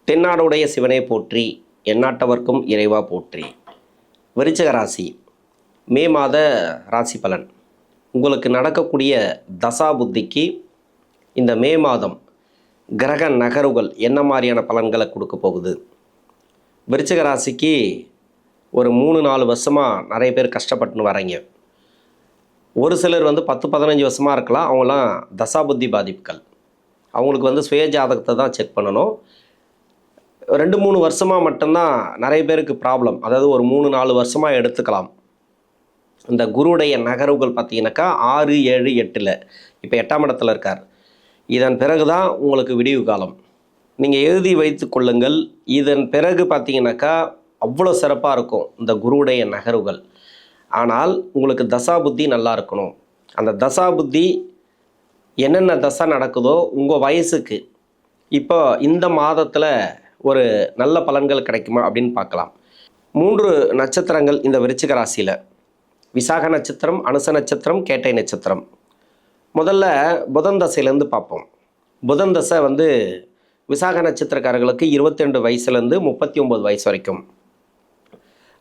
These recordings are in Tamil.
தென்னாடுடைய சிவனே போற்றி, எந்நாட்டவர்க்கும் இறைவா போற்றி. விருச்சிக ராசி மே மாத ராசி பலன். உங்களுக்கு நடக்கக்கூடிய தசா புத்திக்கு இந்த மே மாதம் கிரக நகர்வுகள் என்ன மாதிரியான பலன்களை கொடுக்க போகுது? விருச்சிக ராசிக்கு ஒரு 3-4 வருஷமாக நிறைய பேர் கஷ்டப்பட்டுன்னு வரீங்க. ஒரு சிலர் 10-15 வருஷமாக இருக்கலாம். அவங்களாம் தசா புத்தி பாதிப்புகள். அவங்களுக்கு சுய ஜாதகத்தை தான் செக் பண்ணணும். 2-3 வருஷமாக மட்டும்தான் நிறைய பேருக்கு ப்ராப்ளம். அதாவது ஒரு 3-4 வருஷமாக எடுத்துக்கலாம். இந்த குருவுடைய நகர்வுகள் பார்த்தீங்கன்னாக்கா 6, 7, 8ல் இப்போ 8ஆம் இடத்துல இருக்கார். இதன் பிறகு தான் உங்களுக்கு விடிவு காலம். நீங்கள் எழுதி வைத்து கொள்ளுங்கள். இதன் பிறகு பார்த்தீங்கன்னாக்கா அவ்வளோ சிறப்பாக இருக்கும் இந்த குருவுடைய நகர்வுகள். ஆனால் உங்களுக்கு தசா புத்தி நல்லா இருக்கணும். அந்த தசா புத்தி என்னென்ன தசை நடக்குதோ உங்கள் வயசுக்கு இப்போ இந்த மாதத்தில் ஒரு நல்ல பலன்கள் கிடைக்குமா அப்படின்னு பார்க்கலாம். 3 நட்சத்திரங்கள் இந்த விருச்சிக ராசியில். விசாக நட்சத்திரம், அனுச நட்சத்திரம், கேட்டை நட்சத்திரம். முதல்ல புதன் தசையிலேருந்து பார்ப்போம். புதன் தசை விசாக நட்சத்திரக்காரர்களுக்கு 22 வயசுலேருந்து 39 வயசு வரைக்கும்.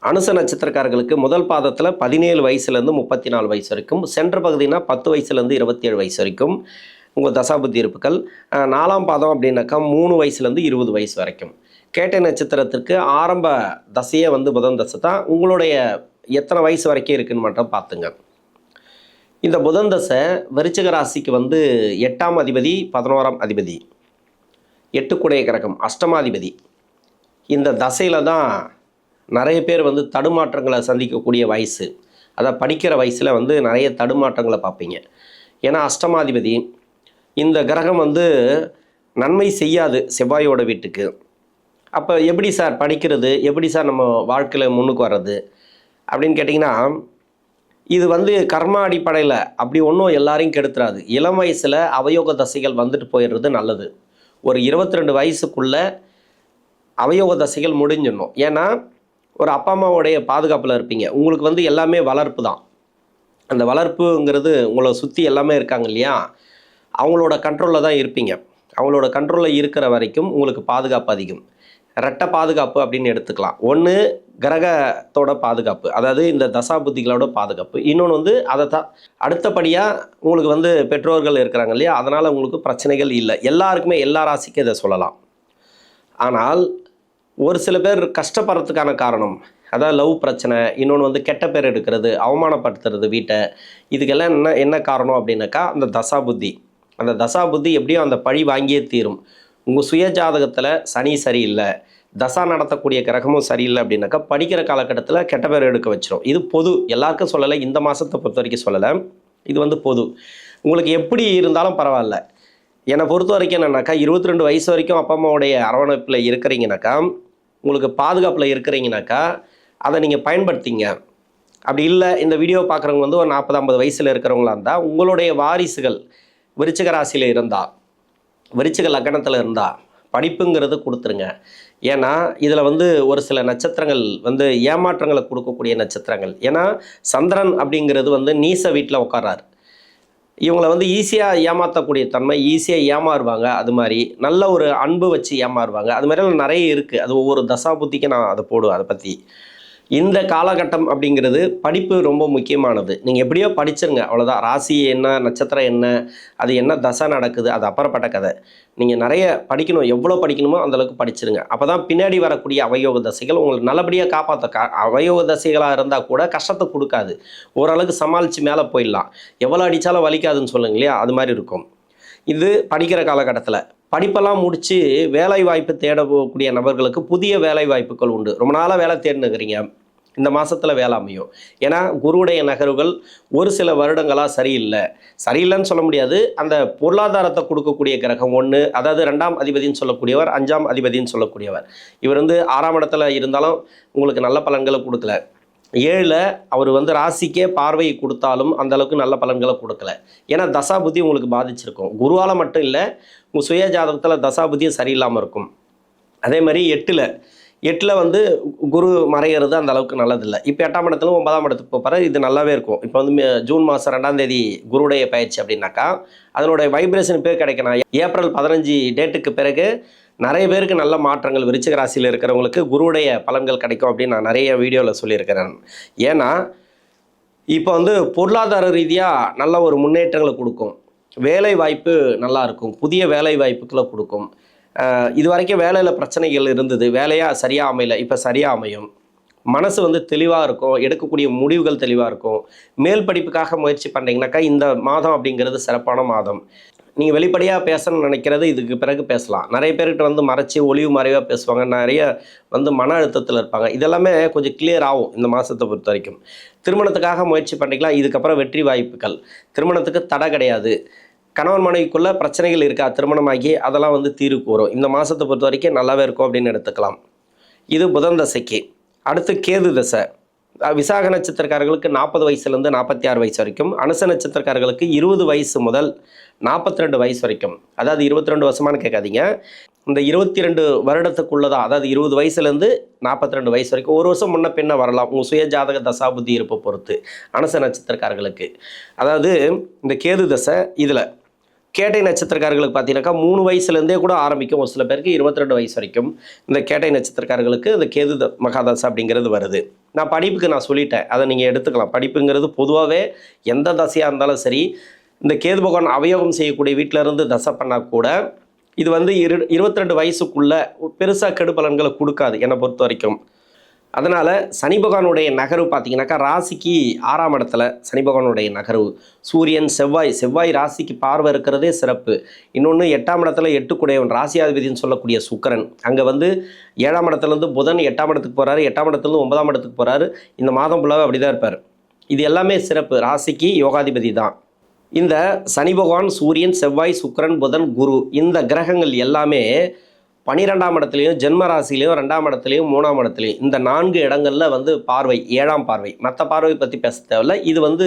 அனுச நட்சத்திரக்காரர்களுக்கு முதல் பாதத்தில் 17 வயசுலேருந்து 34 வயசு வரைக்கும். சென்ற பகுதினா 10 வயசுலேருந்து 27 வயசு வரைக்கும் உங்கள் தசாபுத்தி இருப்புகள். 4ஆம் பாதம் அப்படின்னாக்கா 3 வயசுலேருந்து 20 வயசு வரைக்கும். கேட்டை நட்சத்திரத்திற்கு ஆரம்ப தசையே புதன் தசை தான். உங்களுடைய எத்தனை வயசு வரைக்கும் இருக்குன்னு மட்டும் பார்த்துங்க. இந்த புதன் தசை விருச்சிக ராசிக்கு 8ஆம் அதிபதி, 11ஆம் அதிபதி, 8 குடைய கிரகம், அஷ்டமாதிபதி. இந்த தசையில் தான் நிறைய பேர் தடுமாற்றங்களை சந்திக்கக்கூடிய வயசு. அதை படிக்கிற வயசில் நிறைய தடுமாற்றங்களை பார்ப்பீங்க. ஏன்னா அஷ்டமாதிபதி இந்த கிரகம் நன்மை செய்யாது செவ்வாயோட வீட்டுக்கு. அப்போ எப்படி சார் படிக்கிறது, எப்படி சார் நம்ம வாழ்க்கையில் முன்னுக்கு வர்றது அப்படின்னு கேட்டிங்கன்னா, இது கர்மா அடிப்படையில் அப்படி ஒன்றும் எல்லாரையும் கெடுத்துறாது. இளம் வயசில் அவயோக தசைகள் போயிடுறது நல்லது. ஒரு 22 வயசுக்குள்ளே அவயோக தசைகள் முடிஞ்சிடணும். ஏன்னா ஒரு அப்பா அம்மாவுடைய பாதுகாப்பில் இருப்பீங்க. உங்களுக்கு எல்லாமே வளர்ப்பு தான். அந்த வளர்ப்புங்கிறது உங்களை சுற்றி எல்லாமே இருக்காங்க இல்லையா, அவங்களோட கண்ட்ரோலில் தான் இருப்பீங்க. அவங்களோட கண்ட்ரோலில் இருக்கிற வரைக்கும் உங்களுக்கு பாதுகாப்பு அதிகம். ரெட்டை பாதுகாப்பு அப்படின்னு எடுத்துக்கலாம். ஒன்று கிரகத்தோட பாதுகாப்பு, அதாவது இந்த தசா புத்திகளோட பாதுகாப்பு. இன்னொன்று அதை தான் அடுத்தபடியாக உங்களுக்கு பெற்றோர்கள் இருக்கிறாங்க இல்லையா, அதனால் உங்களுக்கு பிரச்சனைகள் இல்லை. எல்லாருக்குமே எல்லா ராசிக்கும் இதை சொல்லலாம். ஆனால் ஒரு சில பேர் கஷ்டப்படுறதுக்கான காரணம், அதாவது லவ் பிரச்சனை, இன்னொன்று கெட்ட பேர் எடுக்கிறது, அவமானப்படுத்துறது வீட்டை, இதுக்கெல்லாம் என்ன காரணம் அப்படின்னாக்கா அந்த தசா புத்தி. அந்த தசா புத்தி எப்படியும் அந்த பழி வாங்கியே தீரும். உங்கள் சுய ஜாதகத்தில் சனி சரியில்லை, தசா நடத்தக்கூடிய கிரகமும் சரியில்லை அப்படின்னாக்கா படிக்கிற காலகட்டத்தில் கெட்ட பேர் எடுக்க வச்சிடும். இது பொது, எல்லாருக்கும் சொல்லலை, இந்த மாதத்தை பொறுத்த வரைக்கும் சொல்லலை. இது பொது. உங்களுக்கு எப்படி இருந்தாலும் பரவாயில்ல. என்னை பொறுத்த வரைக்கும் என்னன்னாக்கா 22 வயசு வரைக்கும் அப்பா அம்மாவுடைய அரவணைப்பில் இருக்கிறீங்கனாக்கா, உங்களுக்கு பாதுகாப்பில் இருக்கிறீங்கனாக்கா அதை நீங்கள் பயன்படுத்திங்க. அப்படி இல்லை, இந்த வீடியோ பார்க்குறவங்க ஒரு 40-50 வயசில் இருக்கிறவங்களா இருந்தால், உங்களுடைய வாரிசுகள் விருச்சிக ராசியில் இருந்தால், விருச்சிக லக்னத்தில் இருந்தால் படிப்புங்கிறது கொடுத்துருங்க. ஏன்னா இதில் ஒரு சில நட்சத்திரங்கள் ஏமாற்றங்களை கொடுக்கக்கூடிய நட்சத்திரங்கள். ஏன்னா சந்திரன் அப்படிங்கிறது நீச வீட்டில் உட்கார்றாரு. இவங்களை ஈஸியாக ஏமாற்றக்கூடிய தன்மை, ஈஸியாக ஏமாறுவாங்க. அது மாதிரி நல்ல ஒரு அன்பு வச்சு ஏமாறுவாங்க. அது மாதிரிலாம் நிறைய இருக்குது. அது ஒவ்வொரு தசாபுத்திக்கு நான் அதை போடுவேன். அதை பற்றி இந்த காலகட்டம் அப்படிங்கிறது படிப்பு ரொம்ப முக்கியமானது. நீங்கள் எப்படியோ படிச்சிருங்க, அவ்வளோதான். ராசி என்ன, நட்சத்திரம் என்ன, அது என்ன தசை நடக்குது, அது அப்புறப்பட்ட கதை. நீங்கள் நிறைய படிக்கணும், எவ்வளோ படிக்கணுமோ அந்தளவுக்கு படிச்சிருங்க. அப்போ தான் பின்னாடி வரக்கூடிய அவயோக தசைகள் உங்களுக்கு நல்லபடியாக காப்பாற்ற. அவயோக தசைகளாக இருந்தால் கூட கஷ்டத்தை கொடுக்காது, ஓரளவுக்கு சமாளித்து மேலே போயிடலாம். எவ்வளோ அடித்தாலும் வலிக்காதுன்னு சொல்லுங்க இல்லையா, அது மாதிரி இருக்கும். இது படிக்கிற காலகட்டத்தில். படிப்பெல்லாம் முடித்து வேலை வாய்ப்பு தேடக்கூடிய நபர்களுக்கு புதிய வேலை வாய்ப்புகள் உண்டு. ரொம்ப நாளாக வேலை தேடினுக்கிறீங்க, இந்த மாதத்தில் வேலை அமையும். ஏன்னா குருவுடைய நகர்வுகள் ஒரு சில வருடங்களாக சரியில்லைன்னு சொல்ல முடியாது. அந்த பொருளாதாரத்தை கொடுக்கக்கூடிய கிரகம் ஒன்று, அதாவது 2ஆம் அதிபதினு சொல்லக்கூடியவர், 5ஆம் அதிபதினு சொல்லக்கூடியவர். இவர் 6ஆம் இடத்துல இருந்தாலும் உங்களுக்கு நல்ல பலன்களை கொடுக்கல. 7ல் அவர் ராசிக்கே பார்வையை கொடுத்தாலும் அந்த அளவுக்கு நல்ல பலன்களை கொடுக்கல. ஏன்னா தசா புத்தி உங்களுக்கு பாதிச்சிருக்கும். குருவால் மட்டும் இல்லை, உங்கள் சுய ஜாதகத்தில் தசா புத்தியும் சரியில்லாமல் இருக்கும். அதே மாதிரி 8ல் குரு மறைகிறது அந்த அளவுக்கு நல்லதில்லை. இப்போ 8ஆம் இடத்துல 9ஆம் இடத்துக்கு போகிற இது நல்லாவே இருக்கும். இப்போ ஜூன் மாதம் 2ஆம் தேதி குருடைய பயிற்சி அப்படின்னாக்கா அதனுடைய வைப்ரேஷன் பேர் கிடைக்கணும். ஏப்ரல் 15 டேட்டுக்கு பிறகு நிறைய பேருக்கு நல்ல மாற்றங்கள் விருச்சிக ராசியில் இருக்கிறவங்களுக்கு குருவுடைய பலன்கள் கிடைக்கும் அப்படின்னு நான் நிறைய வீடியோவில் சொல்லியிருக்கிறேன். ஏன்னா இப்போ வந்து பொருளாதார ரீதியாக நல்ல ஒரு முன்னேற்றங்களை கொடுக்கும், வேலை வாய்ப்பு நல்லா இருக்கும், புதிய வேலை வாய்ப்புகளை கொடுக்கும். இது வரைக்கும் வேலையில் பிரச்சனைகள் இருந்தது, வேலையாக சரியாக அமையல, இப்போ சரியாக அமையும். மனசு வந்து தெளிவாக இருக்கும், எடுக்கக்கூடிய முடிவுகள் தெளிவாக இருக்கும். மேல் படிப்புக்காக முயற்சி பண்ணுறீங்கனாக்கா இந்த மாதம் அப்படிங்கிறது சிறப்பான மாதம். நீங்கள் வெளிப்படையாக பேசணும்னு நினைக்கிறது இதுக்கு பிறகு பேசலாம். நிறைய பேர்கிட்ட வந்து மறைச்சி ஒளிவு மறைவாக பேசுவாங்க, நிறைய வந்து மன அழுத்தத்தில் இருப்பாங்க. இதெல்லாமே கொஞ்சம் கிளியர் ஆகும் இந்த மாதத்தை பொறுத்த வரைக்கும். திருமணத்துக்காக முயற்சி பண்ணிங்களா, இதுக்கப்புறம் வெற்றி வாய்ப்புகள். திருமணத்துக்கு தடை கிடையாது. கணவன் மனைவிக்குள்ளே பிரச்சனைகள் இருக்கா திருமணமாகி, அதெல்லாம் வந்து தீர்வுக்கு வரும். இந்த மாதத்தை பொறுத்த வரைக்கும் நல்லாவே இருக்கும் அப்படின்னு எடுத்துக்கலாம். இது புதன் தசைக்கு. அடுத்து கேது தசை. விசாக நட்சத்திரக்காரர்களுக்கு 40 வயசுலேருந்து 46 வயசு வரைக்கும், அனுச நட்சத்திரக்காரர்களுக்கு 20 வயசு முதல் 42 வயசு வரைக்கும். அதாவது 22 வருஷமானு கேட்காதீங்க, இந்த 22 வருடத்துக்குள்ளதான், அதாவது 20 வயசுலேருந்து 42 வயசு வரைக்கும். ஒரு வருஷம் முன்ன பின்ன வரலாம் உங்கள் சுய ஜாதக தசாபுத்தி இருப்பை பொறுத்து அனுச நட்சத்திரக்காரர்களுக்கு. அதாவது இந்த கேது தசை இதில் கேட்டை நட்சத்திரக்காரர்களுக்கு பார்த்தீங்கன்னாக்கா 3 வயசுலேருந்தே கூட ஆரம்பிக்கும், ஒரு சில பேருக்கு 22 வயசு வரைக்கும் இந்த கேட்டை நட்சத்திரக்காரர்களுக்கு இந்த கேது மகாதசை அப்படிங்கிறது வருது. நான் படிப்புக்கு நான் சொல்லிட்டேன், அதை நீங்கள் எடுத்துக்கலாம். படிப்புங்கிறது பொதுவாகவே எந்த தசையாக இருந்தாலும் சரி, இந்த கேது பகவான் அவயோகம் செய்யக்கூடிய வீட்டில் இருந்து தசை பண்ணால் கூட இது வந்து 22 வயசுக்குள்ளே பெருசாக கெடு பலன்களை கொடுக்காது என்னை பொறுத்த வரைக்கும். அதனால் சனி பகவானுடைய நகர்வு பார்த்தீங்கன்னாக்கா ராசிக்கு 6ஆம் இடத்துல சனி பகவானுடைய நகர்வு. சூரியன் செவ்வாய் ராசிக்கு பார்வை இருக்கிறதே சிறப்பு. இன்னொன்று 8ஆம் இடத்துல 8 குடையவன் ராசியாதிபதினு சொல்லக்கூடிய சுக்கிரன். அங்கே வந்து 7ஆம் இடத்துலேருந்து புதன் 8ஆம் இடத்துக்கு போகிறாரு, 8ஆம் இடத்துலேருந்து 9ஆம் இடத்துக்கு போகிறாரு. இந்த மாதம் ஃபுல்லாகவே அப்படி தான் இருப்பார். இது எல்லாமே சிறப்பு, ராசிக்கு யோகாதிபதி தான். இந்த சனி பகவான், சூரியன், செவ்வாய், சுக்கிரன், புதன், குரு இந்த கிரகங்கள் எல்லாமே 12ஆம் இடத்துலையும் ஜென்ம ராசிலையும் 2ஆம் இடத்துலையும் 3ஆம் இடத்துலையும் இந்த 4 இடங்களில் வந்து பார்வை, 7ஆம் பார்வை. மற்ற பார்வை பற்றி பேச தேவையில்ல. இது வந்து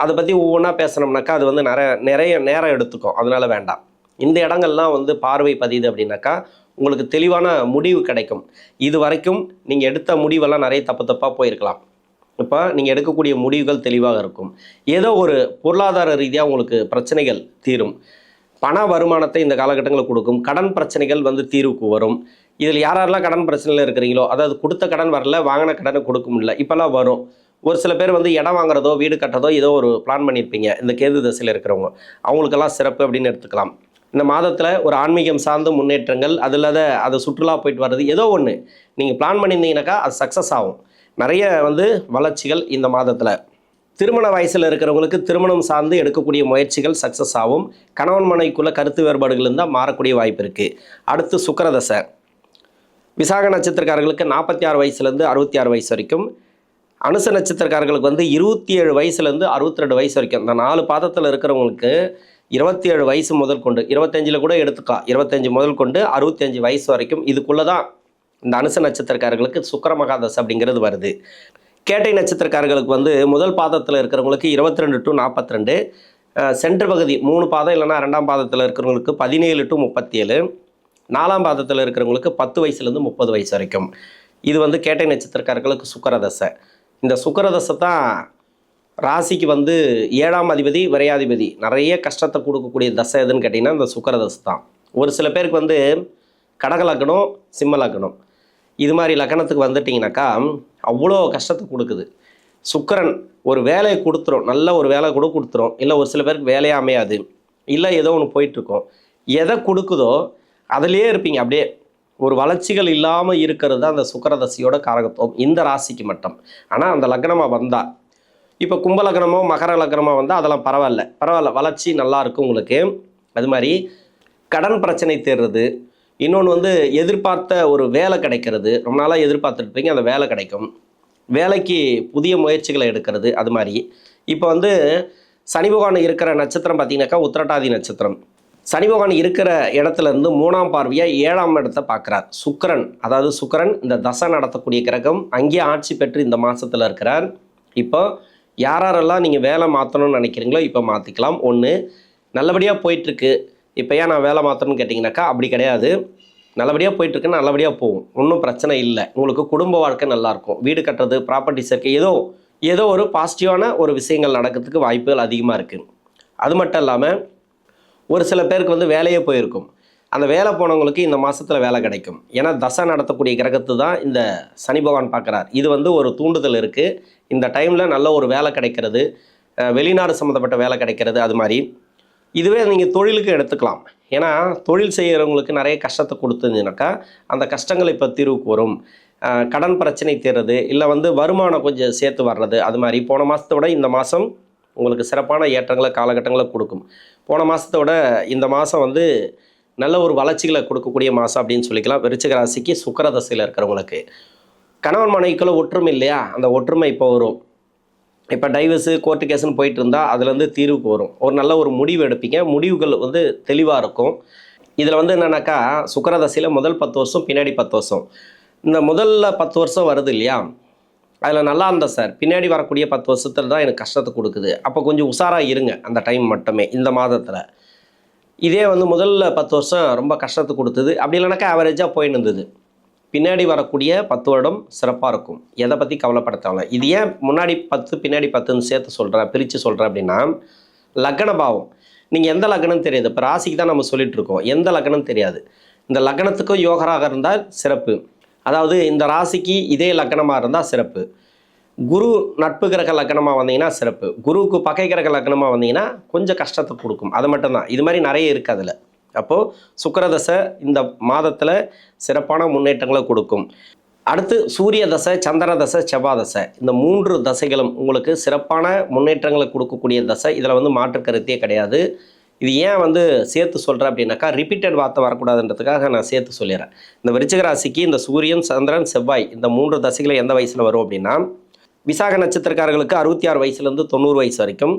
அதை பற்றி ஒவ்வொன்றா பேசணும்னாக்கா அது வந்து நிறைய நேரம் எடுத்துக்கும், அதனால் வேண்டாம். இந்த இடங்கள்லாம் வந்து பார்வை பதியுது அப்படின்னாக்கா உங்களுக்கு தெளிவான முடிவு கிடைக்கும். இது வரைக்கும் நீங்கள் எடுத்த முடிவெல்லாம் நிறைய தப்பாக போயிருக்கலாம். இப்போ நீங்கள் எடுக்கக்கூடிய முடிவுகள் தெளிவாக இருக்கும். ஏதோ ஒரு பொருளாதார ரீதியாக உங்களுக்கு பிரச்சனைகள் தீரும். பண வருமானத்தை இந்த காலகட்டங்களில் கொடுக்கும். கடன் பிரச்சனைகள் வந்து தீர்வுக்கு வரும். இதில் யாரெல்லாம் கடன் பிரச்சனையில் இருக்கிறீங்களோ, அதாவது கொடுத்த கடன் வரல, வாங்கின கடனை கொடுக்க முடியல, இப்போல்லாம் வரும். ஒரு சில பேர் வந்து இடம் வாங்குறதோ வீடு கட்டுறதோ ஏதோ ஒரு பிளான் பண்ணியிருப்பீங்க இந்த கேது தசையில் இருக்கிறவங்க, அவங்களுக்கெல்லாம் சிறப்பு அப்படின்னு எடுத்துக்கலாம். இந்த மாதத்தில் ஒரு ஆன்மீகம் சார்ந்த முன்னேற்றங்கள், அது இல்லாத அதை சுற்றுலா போயிட்டு வர்றது, ஏதோ ஒன்று நீங்கள் பிளான் பண்ணியிருந்தீங்கன்னாக்கா அது சக்ஸஸ் ஆகும். நிறைய வந்து வளர்ச்சிகள் இந்த மாதத்தில். திருமண வயசில் இருக்கிறவங்களுக்கு திருமணம் சார்ந்து எடுக்கக்கூடிய முயற்சிகள் சக்ஸஸ் ஆகும். கணவன் மனைவிக்குள்ள கருத்து வேறுபாடுகள் இருந்தால் மாறக்கூடிய வாய்ப்பு இருக்குது. அடுத்து சுக்கிரதசை. விசாக நட்சத்திரக்காரர்களுக்கு 46 வயசுலேருந்து 66 வயசு வரைக்கும், அனுச நட்சத்திரக்காரர்களுக்கு வந்து 27 வயசுலேருந்து 62 வயசு வரைக்கும். இந்த 4 பாதத்தில் இருக்கிறவங்களுக்கு 27 வயசு முதல் கொண்டு 25 கூட எடுத்துக்கலாம், 25 முதல் கொண்டு 65 வயசு வரைக்கும் இதுக்குள்ளே தான் இந்த அனுச நட்சத்திரக்காரர்களுக்கு சுக்கிர மகாதசை அப்படிங்கிறது வருது. கேட்டை நட்சத்திரக்காரர்களுக்கு வந்து முதல் பாதத்தில் இருக்கிறவங்களுக்கு 22 to 42, சென்டர் பகுதி 3 பாதம் இல்லைனா 2ஆம் பாதத்தில் இருக்கிறவங்களுக்கு 17 to 37, 4ஆம் பாதத்தில் இருக்கிறவங்களுக்கு 10 வயசுலேருந்து 30 வயசு வரைக்கும். இது வந்து கேட்டை நட்சத்திரக்காரர்களுக்கு சுக்கிரதசை. இந்த சுக்கிரதசை தான் ராசிக்கு வந்து 7ஆம் அதிபதி, விரையாதிபதி. நிறைய கஷ்டத்தை கொடுக்கக்கூடிய தசை எதுன்னு கேட்டிங்கன்னா இந்த சுக்கிரதசை தான். ஒரு சில பேருக்கு வந்து கடக லக்னம், சிம்ம லக்னம், இது மாதிரி லக்னத்துக்கு வந்துட்டிங்கனாக்கா அவ்வளோ கஷ்டத்தை கொடுக்குது. சுக்கிரன் ஒரு வேலையை கொடுத்துரும், நல்ல ஒரு வேலை கூட கொடுத்துரும். இல்லை ஒரு சில பேருக்கு வேலையே அமையாது, இல்லை ஏதோ ஒன்று போயிட்டுருக்கோம். எதை கொடுக்குதோ அதிலே இருப்பீங்க. அப்படியே ஒரு வளர்ச்சிகள் இல்லாமல் இருக்கிறது தான் அந்த சுக்கிரதசையோட காரகத்துவம் இந்த ராசிக்கு மட்டும். ஆனால் அந்த லக்னமாக வந்தால், இப்போ கும்ப லக்னமோ மகர லக்னமாக வந்தால் அதெல்லாம் பரவாயில்ல, வளர்ச்சி நல்லாயிருக்கும் உங்களுக்கு. அது மாதிரி கடன் பிரச்சனை தேர்றது, இன்னொன்று வந்து எதிர்பார்த்த ஒரு வேலை கிடைக்கிறது, ரொம்ப நாளாக எதிர்பார்த்துருப்பீங்க, அந்த வேலை கிடைக்கும். வேலைக்கு புதிய முயற்சிகளை எடுக்கிறது. அது மாதிரி இப்போ வந்து சனி பகவான் இருக்கிற நட்சத்திரம் பார்த்தீங்கன்னாக்கா உத்திரட்டாதி நட்சத்திரம். சனி பகவான் இருக்கிற இடத்துலேருந்து 3ஆம் பார்வையாக 7ஆம் இடத்தை பார்க்குறார் சுக்கிரன். அதாவது சுக்கிரன் இந்த தசை நடத்தக்கூடிய கிரகம், அங்கேயே ஆட்சி பெற்று இந்த மாதத்தில் இருக்கிறார். இப்போ யாரெல்லாம் நீங்கள் வேலை மாற்றணும்னு நினைக்கிறீங்களோ இப்போ மாற்றிக்கலாம். ஒன்று, நல்லபடியாக போயிட்டுருக்கு, இப்போ ஏன் நான் வேலை மாற்றணும்னு கேட்டிங்கனாக்கா அப்படி கிடையாது. நல்லபடியாக போயிட்டுருக்குன்னு நல்லபடியாக போகும், ஒன்றும் பிரச்சனை இல்லை. உங்களுக்கு குடும்ப வாழ்க்கை நல்லாயிருக்கும், வீடு கட்டுறது, ப்ராப்பர்ட்டி சேர்க்கை, ஏதோ ஒரு பாசிட்டிவான ஒரு விஷயங்கள் நடக்கிறதுக்கு வாய்ப்புகள் அதிகமாக இருக்குது. அது மட்டும் இல்லாமல் ஒரு சில பேருக்கு வந்து வேலையே போயிருக்கும். அந்த வேலை போனவங்களுக்கு இந்த மாதத்தில் வேலை கிடைக்கும். ஏன்னா தசை நடத்தக்கூடிய கிரகத்து தான் இந்த சனி பகவான் பார்க்குறார். இது வந்து ஒரு தூண்டுதல் இருக்குது. இந்த டைமில் நல்ல ஒரு வேலை கிடைக்கிறது, வெளிநாடு சம்மந்தப்பட்ட வேலை கிடைக்கிறது. அது மாதிரி இதுவே நீங்கள் தொழிலுக்கு எடுத்துக்கலாம். ஏன்னா தொழில் செய்கிறவங்களுக்கு நிறைய கஷ்டத்தை கொடுத்துருந்துனாக்கா அந்த கஷ்டங்கள் இப்போ தீர்வுக்கு வரும். கடன் பிரச்சனை தீர்றது, இல்லை வந்து வருமானம் கொஞ்சம் சேர்த்து வர்றது, அது மாதிரி போன மாதத்தை விட இந்த மாதம் உங்களுக்கு சிறப்பான ஏற்றங்களை காலகட்டங்களை கொடுக்கும். போன மாதத்தை விட இந்த மாதம் வந்து நல்ல ஒரு வளர்ச்சிகளை கொடுக்கக்கூடிய மாதம் அப்படின்னு சொல்லிக்கலாம். விருச்சிக ராசிக்கு சுக்கிர தசையில் இருக்கிறவங்களுக்கு கணவன் மனைவிக்குள்ள ஒற்றுமை இல்லையா, அந்த ஒற்றுமை இப்போ வரும். இப்போ டைவர்ஸு கோர்ட்டு கேஸ்ன்னு போயிட்டு இருந்தால் அதுலேருந்து தீர்வுக்கு வரும். ஒரு நல்ல ஒரு முடிவு எடுப்பீங்க, முடிவுகள் வந்து தெளிவாக இருக்கும். இதில் வந்து என்னென்னாக்கா சுக்கிர தசையில் முதல் 10 வருஷம் பின்னாடி 10 வருஷம், இந்த முதல்ல 10 வருஷம் வருது இல்லையா, அதில் நல்லா இருந்தேன் சார், பின்னாடி வரக்கூடிய 10 வருஷத்தில் தான் எனக்கு கஷ்டத்தை கொடுக்குது. அப்போ கொஞ்சம் உஷாராக இருங்க அந்த டைம் மட்டுமே இந்த மாதத்தில். இதே வந்து முதல்ல 10 வருஷம் ரொம்ப கஷ்டத்தை கொடுத்தது, அப்படி இல்லைனாக்கா ஆவரேஜாக போயின்னு இருந்தது, பின்னாடி வரக்கூடிய 10 வருடம் சிறப்பாக இருக்கும். எதை பற்றி கவலைப்பட தேவையில்ல. இது ஏன் முன்னாடி 10 பின்னாடி 10ன்னு சேர்த்து சொல்கிறேன், பிரித்து சொல்கிறேன் அப்படின்னா, லக்ன பாவம் நீங்கள் எந்த லக்னம்னு தெரியாது. இப்போ ராசிக்கு தான் நம்ம சொல்லிட்டு இருக்கோம், எந்த லக்னம்னு தெரியாது. இந்த லக்னத்துக்கும் யோகராக இருந்தால் சிறப்பு. அதாவது இந்த ராசிக்கு இதே லக்னமாக இருந்தால் சிறப்பு. குரு நட்பு கிரக லக்னமாக வந்தீங்கன்னா சிறப்பு. குருவுக்கு பகை கிரக லக்னமாக வந்தீங்கன்னா கொஞ்சம் கஷ்டத்தை கொடுக்கும். அது மட்டும்தான். இது மாதிரி நிறைய இருக்குது அதில். அப்போது சுக்கிரதசை இந்த மாதத்தில் சிறப்பான முன்னேற்றங்களை கொடுக்கும். அடுத்து சூரிய தசை, சந்திர தசை, செவ்வாய் தசை, இந்த 3 தசைகளும் உங்களுக்கு சிறப்பான முன்னேற்றங்களை கொடுக்கக்கூடிய தசை. இதில் வந்து மாற்று கருத்தே கிடையாது. இது ஏன் வந்து சேர்த்து சொல்கிறேன் அப்படின்னாக்கா, ரிப்பீட்டட் வார்த்தை வரக்கூடாதுன்றதுக்காக நான் சேர்த்து சொல்லிடுறேன். இந்த விருச்சிக ராசிக்கு இந்த சூரியன், சந்திரன், செவ்வாய் இந்த 3 தசைகளை எந்த வயசில் வரும் அப்படின்னா, விசாக நட்சத்திரக்காரர்களுக்கு 66 வயசுலேருந்து 90 வயசு வரைக்கும்,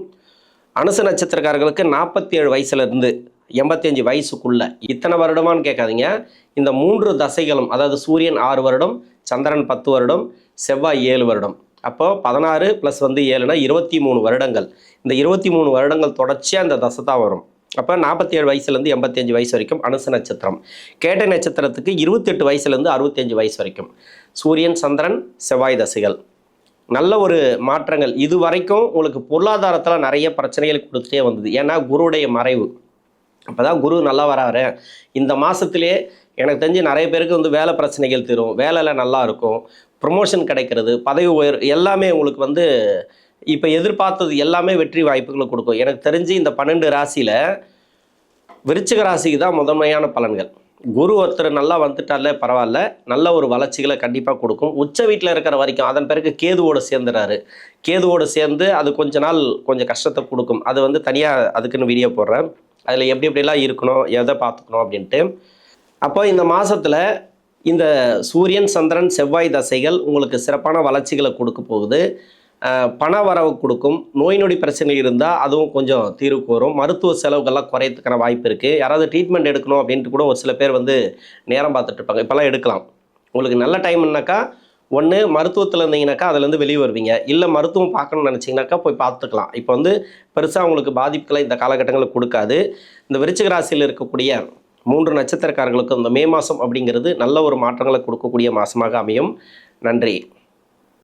அனுச நட்சத்திரக்காரர்களுக்கு 47 வயசுலேருந்து 85 வயசுக்குள்ளே. இத்தனை வருடமானு கேட்காதீங்க. இந்த 3 தசைகளும், அதாவது சூரியன் 6 வருடம், சந்திரன் 10 வருடம், செவ்வாய் 7 வருடம், அப்போது 16 + 7னா 23 வருடங்கள். இந்த 23 வருடங்கள் தொடர்ச்சியாக இந்த தசை தான் வரும். அப்போ 47 வயசுலேருந்து 85 வயசு வரைக்கும் அனுச நட்சத்திரம். கேட்டை நட்சத்திரத்துக்கு 28 வயசுலேருந்து 65 வயசு வரைக்கும் சூரியன், சந்திரன், செவ்வாய் தசைகள். நல்ல ஒரு மாற்றங்கள். இது வரைக்கும் உங்களுக்கு பொருளாதாரத்தில் நிறைய பிரச்சனைகள் கொடுத்துட்டே வந்தது. ஏன்னா குருவுடைய மறைவு. அப்போ தான் குரு நல்லா வராரு. இந்த மாதத்திலே எனக்கு தெரிஞ்சு நிறைய பேருக்கு வந்து வேலை பிரச்சனைகள் தரும், வேலையில் நல்லா இருக்கும், ப்ரொமோஷன் கிடைக்கிறது, பதவி உயர், எல்லாமே உங்களுக்கு வந்து இப்போ எதிர்பார்த்தது எல்லாமே வெற்றி வாய்ப்புகளை கொடுக்கும். எனக்கு தெரிஞ்சு இந்த 12 ராசியில் விருச்சிக ராசிக்கு தான் முதன்மையான பலன்கள். குரு ஒருத்தர் நல்லா வந்துட்டாலே பரவாயில்ல, நல்ல ஒரு வளர்ச்சிகளை கண்டிப்பாக கொடுக்கும். உச்ச வீட்டில் இருக்கிற வரைக்கும். அதன் பிறகு கேதுவோடு சேர்ந்துறாரு. கேதுவோடு சேர்ந்து அது கொஞ்ச நாள் கொஞ்சம் கஷ்டத்தை கொடுக்கும். அது வந்து தனியாக அதுக்குன்னு வீடியோ போடுறேன், அதில் எப்படி எப்படிலாம் இருக்கணும், எதை பார்த்துக்கணும் அப்படின்ட்டு. அப்போ இந்த மாதத்தில் இந்த சூரியன், சந்திரன், செவ்வாய் தசைகள் உங்களுக்கு சிறப்பான வளர்ச்சிகளை கொடுக்க போகுது. பண வரவு கொடுக்கும். நோய் நொடி பிரச்சனை இருந்தால் அதுவும் கொஞ்சம் தீர்வுக்கு வரும். மருத்துவ செலவுகள்லாம் குறையத்துக்கான வாய்ப்பு இருக்குது. யாராவது ட்ரீட்மெண்ட் எடுக்கணும் அப்படின்ட்டு கூட ஒரு சில பேர் வந்து நேரம் பார்த்துட்டு இருப்பாங்க. இப்போல்லாம் எடுக்கலாம். உங்களுக்கு நல்ல டைம்னாக்கா, ஒன்று மருத்துவத்தில் இருந்தீங்கன்னாக்கா அதுலேருந்து வெளியே வருவீங்க, இல்லை மருத்துவம் பார்க்கணும்னு நினச்சிங்கனாக்கா போய் பார்த்துக்கலாம். இப்போ வந்து பெருசாக உங்களுக்கு பாதிப்புகளை இந்த காலகட்டங்களில் கொடுக்காது. இந்த விருச்சிக ராசியில் இருக்கக்கூடிய 3 நட்சத்திரக்காரர்களுக்கு இந்த மே மாதம் அப்படிங்கிறது நல்ல ஒரு மாற்றங்களை கொடுக்கக்கூடிய மாதமாக அமையும். நன்றி.